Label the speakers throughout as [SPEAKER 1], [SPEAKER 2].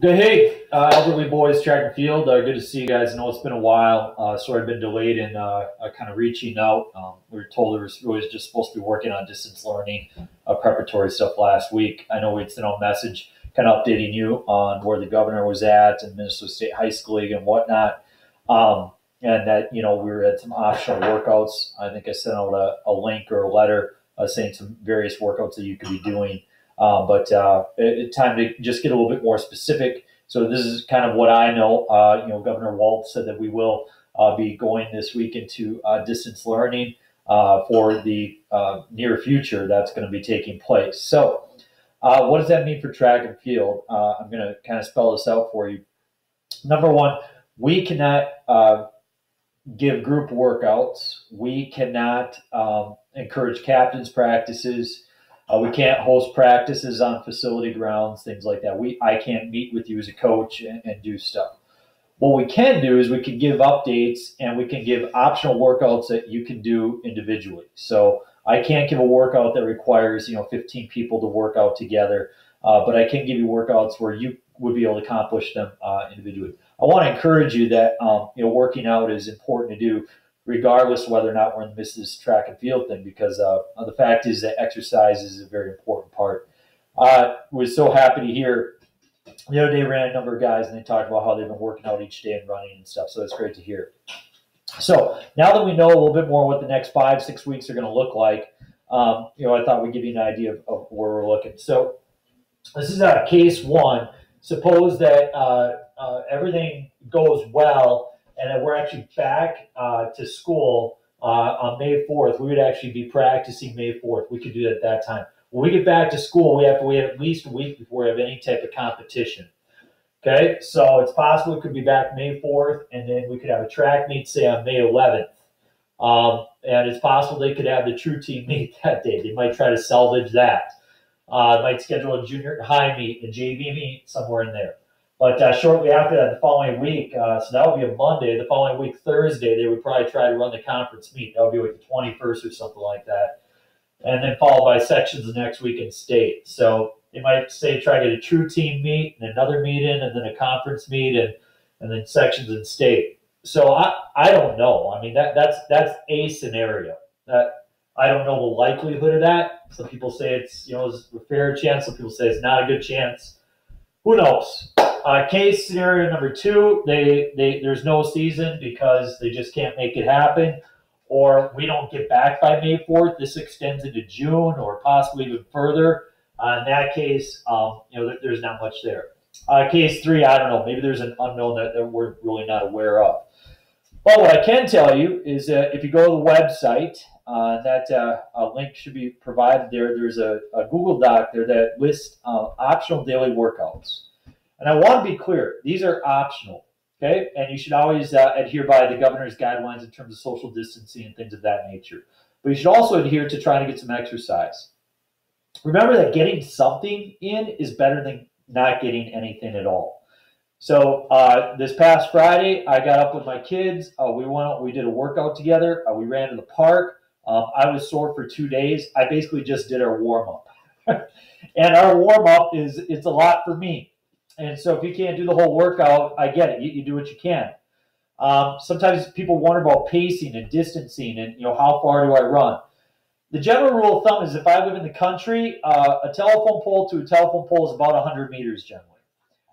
[SPEAKER 1] Good. Hey, Elderly Boys Track and Field. Good to see you guys. I know it's been a while. Sorry I've been delayed in kind of reaching out. We were told we was just supposed to be working on distance learning, preparatory stuff last week. I know we'd sent out a message kind of updating you on where the governor was at and Minnesota State High School League and whatnot. And that, we were at some optional workouts. I think I sent out a link or a letter saying some various workouts that you could be doing. But time to just get a little bit more specific. So this is kind of what I know. Governor Walz said that we will be going this week into distance learning for the near future. That's going to be taking place. So what does that mean for track and field? I'm going to kind of spell this out for you. Number one, we cannot give group workouts. We cannot encourage captains practices. We can't host practices on facility grounds, things like that. I can't meet with you as a coach and do stuff. What we can do is we can give updates and we can give optional workouts that you can do individually. So I can't give a workout that requires 15 people to work out together, but I can give you workouts where you would be able to accomplish them individually. I want to encourage you that working out is important to do, regardless of whether or not we're in the midst of this track and field thing, because the fact is that exercise is a very important part. Was so happy to hear the other day ran a number of guys and they talked about how they've been working out each day and running and stuff. So it's great to hear. So now that we know a little bit more what the next 5-6 weeks are going to look like, I thought we'd give you an idea of where we're looking. So this is case one. Suppose that everything goes well and that we're actually back to school on May 4th. We would actually be practicing May 4th. We could do it at that time. When we get back to school, we have to wait at least a week before we have any type of competition. Okay, so it's possible it could be back May 4th, and then we could have a track meet, say, on May 11th. And it's possible they could have the true team meet that day. They might try to salvage that. Might schedule a junior high meet, a JV meet, somewhere in there. But shortly after that, the following week, so that would be a Monday. The following week, Thursday, they would probably try to run the conference meet. That would be like the 21st or something like that. And then followed by sections the next week in state. So they might say try to get a true team meet and another meet in and then a conference meet and then sections in state. So I don't know. I mean, that's a scenario. That I don't know the likelihood of that. Some people say it's a fair chance. Some people say it's not a good chance. Who knows? Case scenario number two, there's no season because they just can't make it happen, or we don't get back by May 4th. This extends into June or possibly even further. In that case, there's not much there. Case three, I don't know. Maybe there's an unknown that we're really not aware of. But what I can tell you is that if you go to the website, that link should be provided there. There's a Google Doc there that lists optional daily workouts. And I want to be clear, these are optional, okay? And you should always adhere by the governor's guidelines in terms of social distancing and things of that nature. But you should also adhere to trying to get some exercise. Remember that getting something in is better than not getting anything at all. So this past Friday, I got up with my kids. We did a workout together. We ran to the park. I was sore for 2 days. I basically just did our warm-up. And our warm-up it's a lot for me. And so if you can't do the whole workout, I get it. You do what you can. Sometimes people wonder about pacing and distancing and, how far do I run? The general rule of thumb is if I live in the country, a telephone pole to a telephone pole is about 100 meters generally.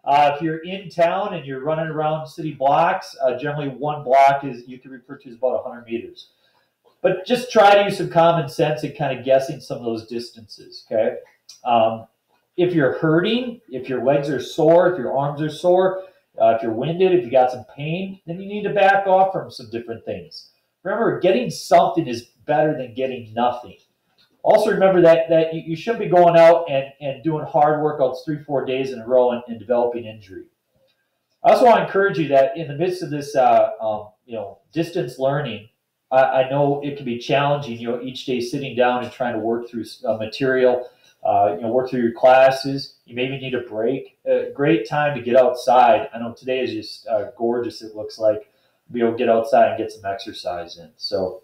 [SPEAKER 1] If you're in town and you're running around city blocks, generally one block you can refer to as about 100 meters. But just try to use some common sense and kind of guessing some of those distances, okay? If you're hurting, if your legs are sore, if your arms are sore, if you're winded, if you got some pain, then you need to back off from some different things. Remember, getting something is better than getting nothing. Also remember that you shouldn't be going out and doing hard workouts 3-4 days in a row and developing injury. I also want to encourage you that in the midst of this distance learning, I know it can be challenging, each day sitting down and trying to work through material, work through your classes. You maybe need a break. A great time to get outside. I know today is just gorgeous, it looks like. Be able to get outside and get some exercise in. So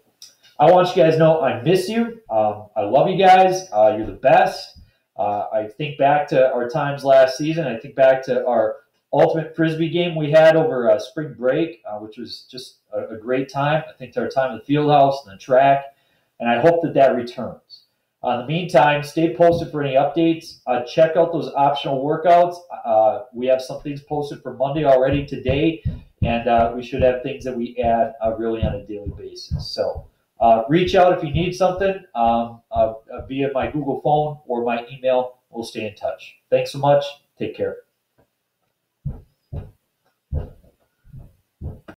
[SPEAKER 1] I want you guys to know I miss you. I love you guys. You're the best. I think back to our times last season. I think back to our ultimate frisbee game we had over spring break, which was just a great time. I think our time at the field house and the track, and I hope that that returns. In the meantime, stay posted for any updates. Check out those optional workouts. We have some things posted for Monday already today, and we should have things that we add really on a daily basis. So reach out if you need something via my Google phone or my email. We'll stay in touch. Thanks so much. Take care.